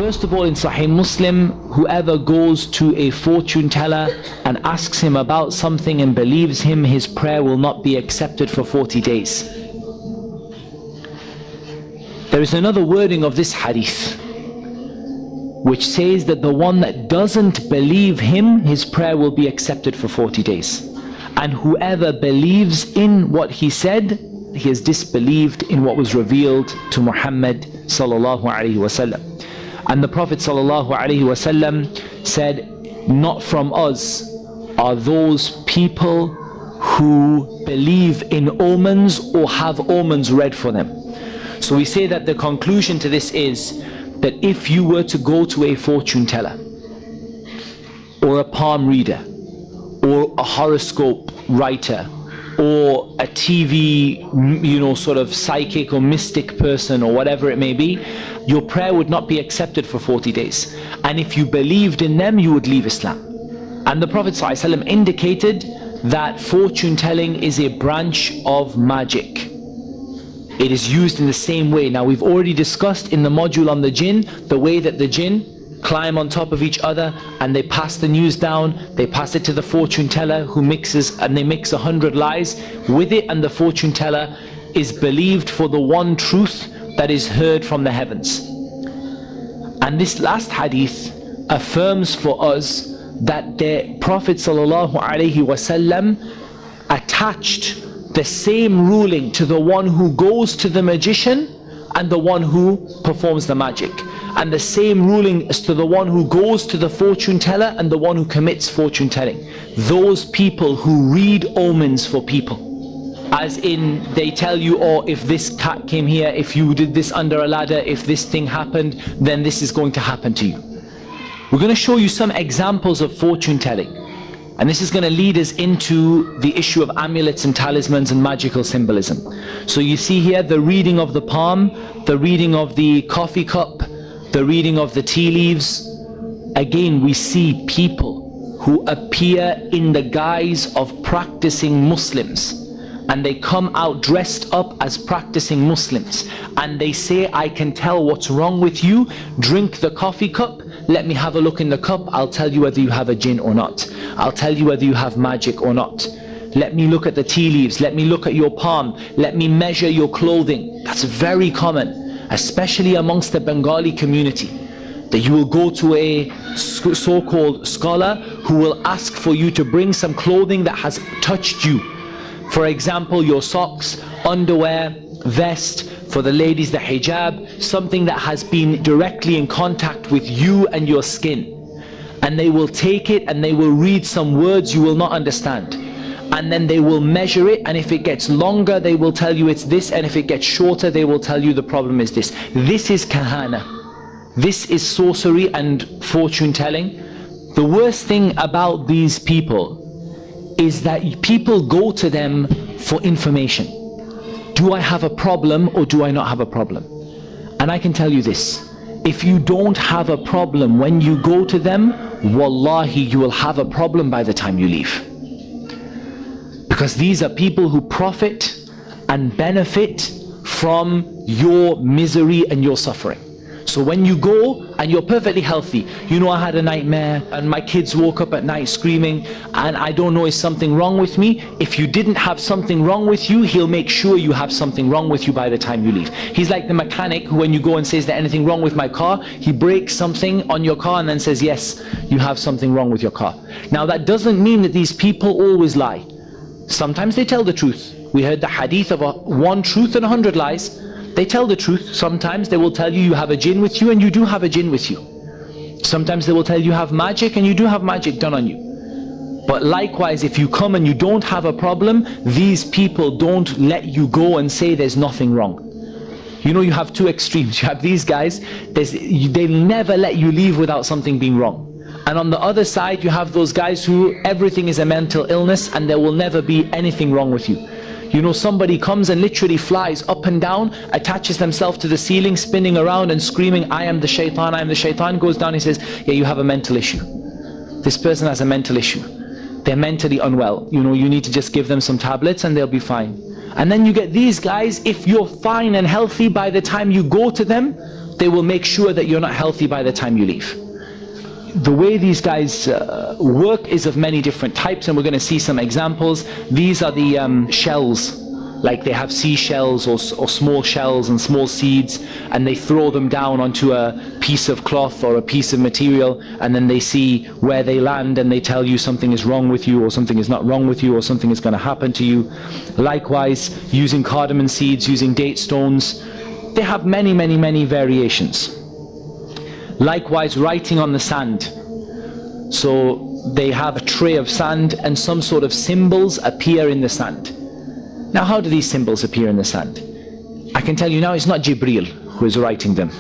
First of all, in Sahih Muslim, whoever goes to a fortune teller and asks him about something and believes him, his prayer will not be accepted for 40 days. There is another wording of this hadith which says that the one that doesn't believe him, his prayer will be accepted for 40 days. And whoever believes in what he said, he has disbelieved in what was revealed to Muhammad sallallahu alaihi wasallam. And the Prophet sallallahu alaihi wasallam said, not from us are those people who believe in omens or have omens read for them. So we say that the conclusion to this is that if you were to go to a fortune teller or a palm reader or a horoscope writer or a TV, sort of psychic or mystic person or whatever it may be, your prayer would not be accepted for 40 days. And if you believed in them, you would leave Islam. And the Prophet ﷺ indicated that fortune telling is a branch of magic. It is used in the same way. Now, we've already discussed in the module on the jinn, the way that the jinn climb on top of each other and they pass the news down, they pass it to the fortune teller who mixes, and they mix 100 lies with it, and the fortune teller is believed for the one truth that is heard from the heavens. And this last hadith affirms for us that the Prophet ﷺ attached the same ruling to the one who goes to the magician and the one who performs the magic, and the same ruling as to the one who goes to the fortune teller and the one who commits fortune telling. Those people who read omens for people, as in they tell you, oh, if this cat came here, if you did this under a ladder, if this thing happened, then this is going to happen to you. We're going to show you some examples of fortune telling, and this is going to lead us into the issue of amulets and talismans and magical symbolism. So you see here the reading of the palm, the reading of the coffee cup, the reading of the tea leaves. Again, we see people who appear in the guise of practicing Muslims, and they come out dressed up as practicing Muslims, and they say, I can tell what's wrong with you, drink the coffee cup, let me have a look in the cup, I'll tell you whether you have a jinn or not, I'll tell you whether you have magic or not, let me look at the tea leaves, let me look at your palm, let me measure your clothing. That's very common, especially amongst the Bengali community, that you will go to a so-called scholar who will ask for you to bring some clothing that has touched you. For example, your socks, underwear, vest, for the ladies the hijab, something that has been directly in contact with you and your skin. And they will take it and they will read some words you will not understand. And then they will measure it, and if it gets longer they will tell you it's this, and if it gets shorter they will tell you the problem is this. This is kahana. This is sorcery and fortune telling. The worst thing about these people is that people go to them for information. Do I have a problem or do I not have a problem? And I can tell you this, if you don't have a problem when you go to them, wallahi you will have a problem by the time you leave. Because these are people who profit and benefit from your misery and your suffering. So when you go and you're perfectly healthy, I had a nightmare and my kids woke up at night screaming and I don't know, is something wrong with me? If you didn't have something wrong with you, he'll make sure you have something wrong with you by the time you leave. He's like the mechanic who, when you go and says, is there anything wrong with my car? He breaks something on your car and then says, yes, you have something wrong with your car. Now that doesn't mean that these people always lie. Sometimes they tell the truth. We heard the hadith of one truth and 100 lies. They tell the truth. Sometimes they will tell you you have a jinn with you, and you do have a jinn with you. Sometimes they will tell you have magic, and you do have magic done on you. But likewise, if you come and you don't have a problem, these people don't let you go and say there's nothing wrong. You have two extremes. You have these guys, they'll never let you leave without something being wrong. And on the other side, you have those guys who everything is a mental illness and there will never be anything wrong with you. Somebody comes and literally flies up and down, attaches themselves to the ceiling, spinning around and screaming, I am the shaitan, I am the shaitan, goes down, he says, yeah, you have a mental issue. This person has a mental issue. They're mentally unwell. You need to just give them some tablets and they'll be fine. And then you get these guys, if you're fine and healthy, by the time you go to them, they will make sure that you're not healthy by the time you leave. The way these guys work is of many different types, and we're going to see some examples. These are the shells, like they have seashells or small shells and small seeds, and they throw them down onto a piece of cloth or a piece of material, and then they see where they land, and they tell you something is wrong with you, or something is not wrong with you, or something is going to happen to you. Likewise, using cardamom seeds, using date stones, they have many, many, many variations. Likewise, writing on the sand. So they have a tray of sand, and some sort of symbols appear in the sand. Now, how do these symbols appear in the sand? I can tell you now, it's not Jibreel who is writing them.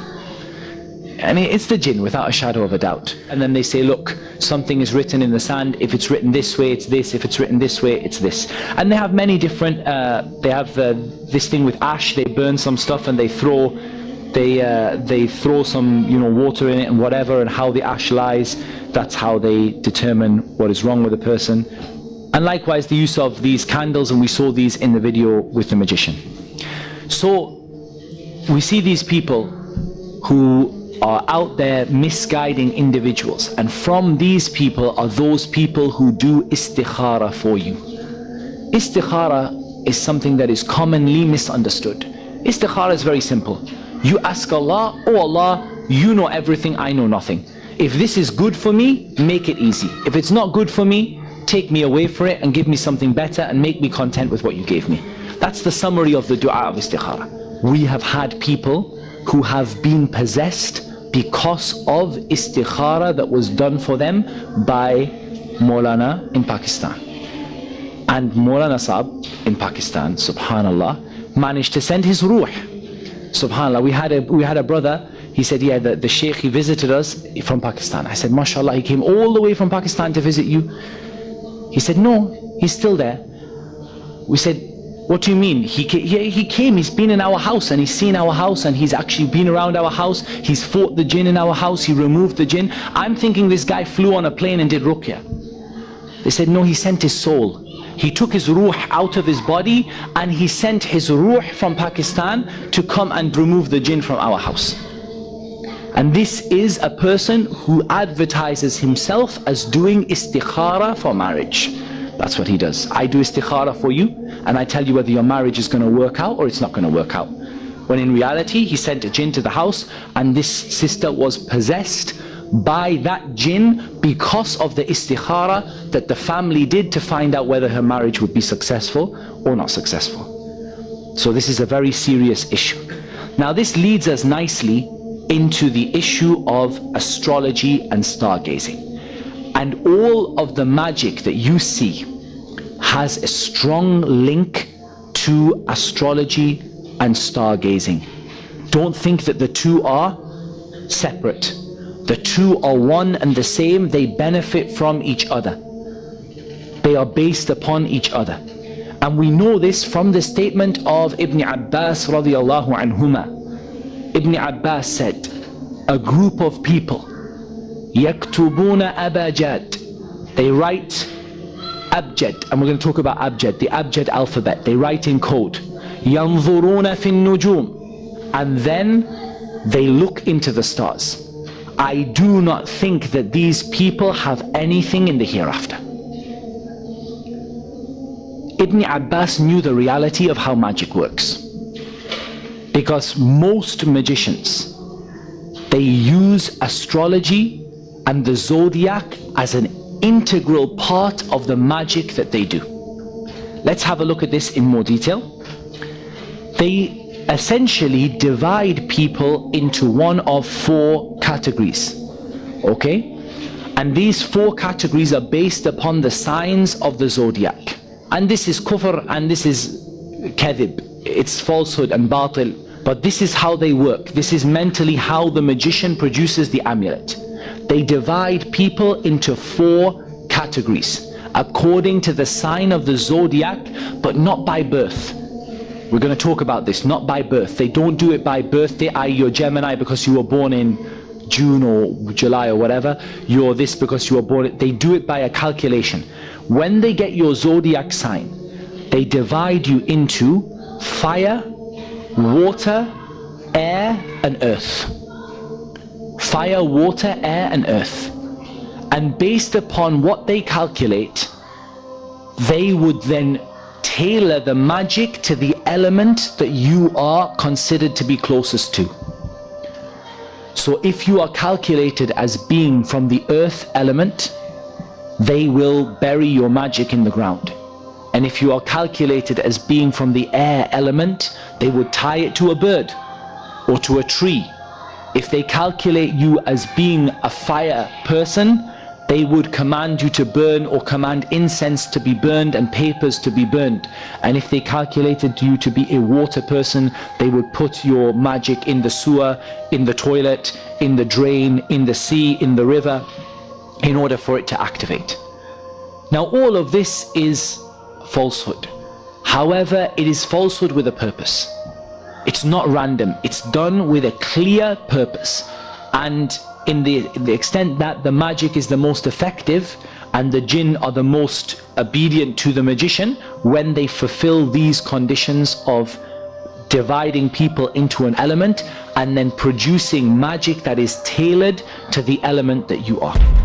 And it's the jinn, without a shadow of a doubt. And then they say, look, something is written in the sand. If it's written this way, it's this. If it's written this way, it's this. And they have many different, they have this thing with ash. They burn some stuff and they throw some, water in it and whatever, and how the ash lies, that's how they determine what is wrong with a person. And likewise, the use of these candles, and we saw these in the video with the magician. So we see these people who are out there misguiding individuals, and from these people are those people who do istikhara for you. Istikhara is something that is commonly misunderstood. Istikhara is very simple. You ask Allah, oh Allah, you know everything, I know nothing. If this is good for me, make it easy. If it's not good for me, take me away for it and give me something better and make me content with what you gave me. That's the summary of the dua of istikhara. We have had people who have been possessed because of istikhara that was done for them by Maulana in Pakistan. And Maulana Saab in Pakistan, subhanallah, managed to send his ruh. Subhanallah, we had a brother, he said, yeah, the sheikh, he visited us from Pakistan. I said, mashallah, he came all the way from Pakistan to visit you. He said, no, he's still there. We said, what do you mean? He came, he's been in our house, and he's seen our house, and he's actually been around our house. He's fought the jinn in our house, he removed the jinn. I'm thinking this guy flew on a plane and did ruqya. They said, no, he sent his soul. He took his ruh out of his body, and he sent his ruh from Pakistan to come and remove the jinn from our house. And this is a person who advertises himself as doing istikhara for marriage. That's what he does. I do istikhara for you, and I tell you whether your marriage is going to work out or it's not going to work out. When in reality, he sent a jinn to the house, and this sister was possessed by that jinn because of the istikhara that the family did to find out whether her marriage would be successful or not successful. So this is a very serious issue. Now this leads us nicely into the issue of astrology and stargazing. And all of the magic that you see has a strong link to astrology and stargazing. Don't think that the two are separate. The two are one and the same. They benefit from each other. They are based upon each other. And we know this from the statement of Ibn Abbas radiallahu anhuma. Ibn Abbas said, a group of people, yaktubuna abajad, they write abjad, and we're going to talk about abjad, the abjad alphabet. They write in code, yanzuruna fin nujum, and then they look into the stars. I do not think that these people have anything in the hereafter. Ibn Abbas knew the reality of how magic works, because most magicians, they use astrology and the zodiac as an integral part of the magic that they do. Let's have a look at this in more detail. They essentially divide people into one of four categories, okay? And these four categories are based upon the signs of the zodiac. And this is kufr, and this is kadhib, it's falsehood and batil. But this is how they work. This is mentally how the magician produces the amulet. They divide people into four categories according to the sign of the zodiac, but not by birth. We're going to talk about this, not by birth. They don't do it by birthday, i.e. you're Gemini because you were born in June or July or whatever. You're this because you were born. They do it by a calculation. When they get your zodiac sign, they divide you into fire, water, air and earth. fire, water, air and earth. And based upon what they calculate, they would then tailor the magic to the element that you are considered to be closest to. So if you are calculated as being from the earth element, they will bury your magic in the ground. And if you are calculated as being from the air element, they would tie it to a bird or to a tree. If they calculate you as being a fire person, they would command you to burn or command incense to be burned and papers to be burned. And if they calculated you to be a water person, they would put your magic in the sewer, in the toilet, in the drain, in the sea, in the river, in order for it to activate. Now all of this is falsehood. However, it is falsehood with a purpose. It's not random. It's done with a clear purpose. And in the extent that the magic is the most effective and the jinn are the most obedient to the magician when they fulfill these conditions of dividing people into an element and then producing magic that is tailored to the element that you are.